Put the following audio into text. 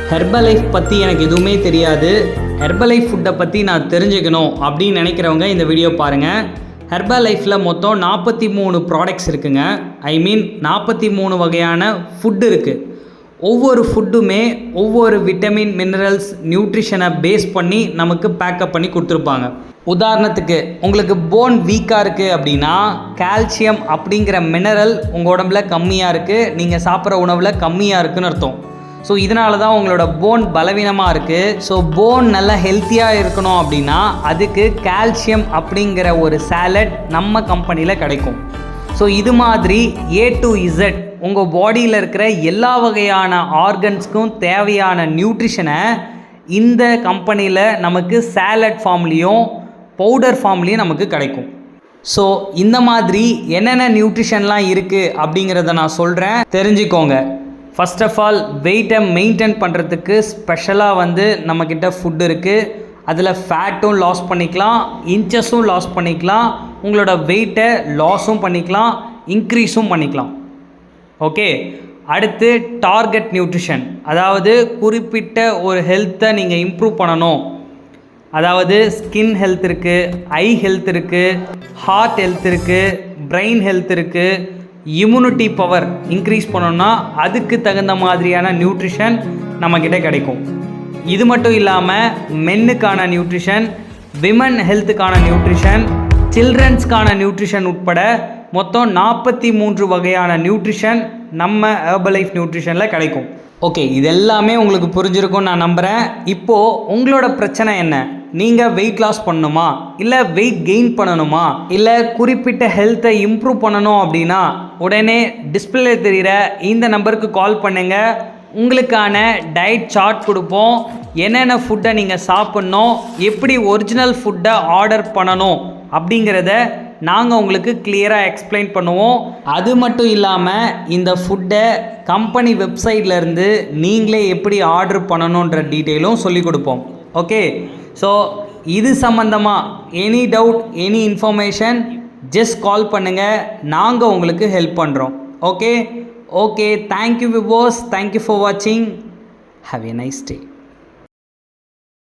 Herbalife பற்றி எனக்கு எதுவுமே தெரியாது, ஹெர்பலைஃப் ஃபுட்டை பற்றி நான் தெரிஞ்சுக்கணும் அப்படின்னு நினைக்கிறவங்க இந்த வீடியோ பாருங்கள். ஹெர்பலைஃப்பில் மொத்தம் 43 ப்ராடக்ட்ஸ் இருக்குங்க. ஐ மீன் 43 வகையான ஃபுட்டு இருக்குது. ஒவ்வொரு ஃபுட்டுமே ஒவ்வொரு விட்டமின், மினரல்ஸ், நியூட்ரிஷனை பேஸ் பண்ணி நமக்கு பேக்கப் பண்ணி கொடுத்துருப்பாங்க. உதாரணத்துக்கு உங்களுக்கு போன் வீக்காக இருக்குது அப்படின்னா கால்சியம் அப்படிங்கிற மினரல் உங்கள் உடம்புல கம்மியாக இருக்குது, நீங்கள் சாப்பிட்ற உணவில் கம்மியாக இருக்குதுன்னு அர்த்தம். ஸோ இதனால தான் உங்களோட போன் பலவீனமாக இருக்குது. ஸோ போன் நல்லா ஹெல்த்தியாக இருக்கணும் அப்படின்னா அதுக்கு கால்சியம் அப்படிங்கிற ஒரு சாலட் நம்ம கம்பெனியில் கிடைக்கும். ஸோ இது மாதிரி A to Z உங்கள் பாடியில் இருக்கிற எல்லா வகையான ஆர்கன்ஸ்க்கும் தேவையான நியூட்ரிஷனை இந்த கம்பெனியில் நமக்கு சாலட் ஃபார்ம்லேயும் பவுடர் ஃபார்ம்லேயும் நமக்கு கிடைக்கும். ஸோ இந்த மாதிரி என்னென்ன நியூட்ரிஷன்லாம் இருக்குது அப்படிங்கிறத நான் சொல்கிறேன், தெரிஞ்சுக்கோங்க. ஃபர்ஸ்ட் ஆஃப் ஆல் வெயிட்டை மெயின்டைன் பண்ணுறதுக்கு ஸ்பெஷலாக நம்மக்கிட்ட ஃபுட் இருக்குது. அதில் ஃபேட்டும் லாஸ் பண்ணிக்கலாம், இன்ச்சஸும் லாஸ் பண்ணிக்கலாம், உங்களோட வெயிட்டை லாஸும் பண்ணிக்கலாம், இன்க்ரீஸும் பண்ணிக்கலாம். ஓகே, அடுத்து டார்கெட் நியூட்ரிஷன், அதாவது குறிப்பிட்ட ஒரு ஹெல்த்தை நீங்கள் இம்ப்ரூவ் பண்ணணும். அதாவது ஸ்கின் ஹெல்த் இருக்குது, ஐ ஹெல்த் இருக்குது, ஹார்ட் ஹெல்த் இருக்குது, பிரெயின் ஹெல்த் இருக்குது, இம்யூனிட்டி பவர் இன்க்ரீஸ் பண்ணோன்னா அதுக்கு தகுந்த மாதிரியான நியூட்ரிஷன் நம்மக்கிட்ட கிடைக்கும். இது மட்டும் இல்லாமல் மென்னுக்கான நியூட்ரிஷன், விமன் ஹெல்த்துக்கான நியூட்ரிஷன், சில்ட்ரன்ஸ்க்கான நியூட்ரிஷன் உட்பட மொத்தம் 43 வகையான நியூட்ரிஷன் நம்ம ஹெர்பலைஃப் நியூட்ரிஷனில் கிடைக்கும். ஓகே, இதெல்லாமே உங்களுக்கு புரிஞ்சிருக்கும்னு நான் நம்புகிறேன். இப்போது உங்களோட பிரச்சனை என்ன? நீங்கள் வெயிட் லாஸ் பண்ணணுமா, இல்லை வெயிட் கெயின் பண்ணணுமா, இல்லை குறிப்பிட்ட ஹெல்த்தை இம்ப்ரூவ் பண்ணணும் அப்படின்னா உடனே டிஸ்பிளே தெரிகிற இந்த நம்பருக்கு கால் பண்ணுங்கள். உங்களுக்கான டயட் சார்ட் கொடுப்போம். என்னென்ன ஃபுட்டை நீங்கள் சாப்பிட்ணும், எப்படி ஒரிஜினல் ஃபுட்டை ஆர்டர் பண்ணணும் அப்படிங்கிறத நாங்கள் உங்களுக்கு கிளியராக எக்ஸ்பிளைன் பண்ணுவோம். அது மட்டும் இல்லாமல் இந்த ஃபுட்டை கம்பெனி வெப்சைட்லேருந்து நீங்களே எப்படி ஆர்டர் பண்ணணுன்ற டீட்டெயிலும் சொல்லிக் கொடுப்போம். ஓகே, ஸோ இது சம்மந்தமாக any doubt, any information just call பண்ணுங்கள், நாங்கள் உங்களுக்கு ஹெல்ப் பண்ணுறோம். Okay, thank you viewers, thank you for வாட்சிங். Have a nice day.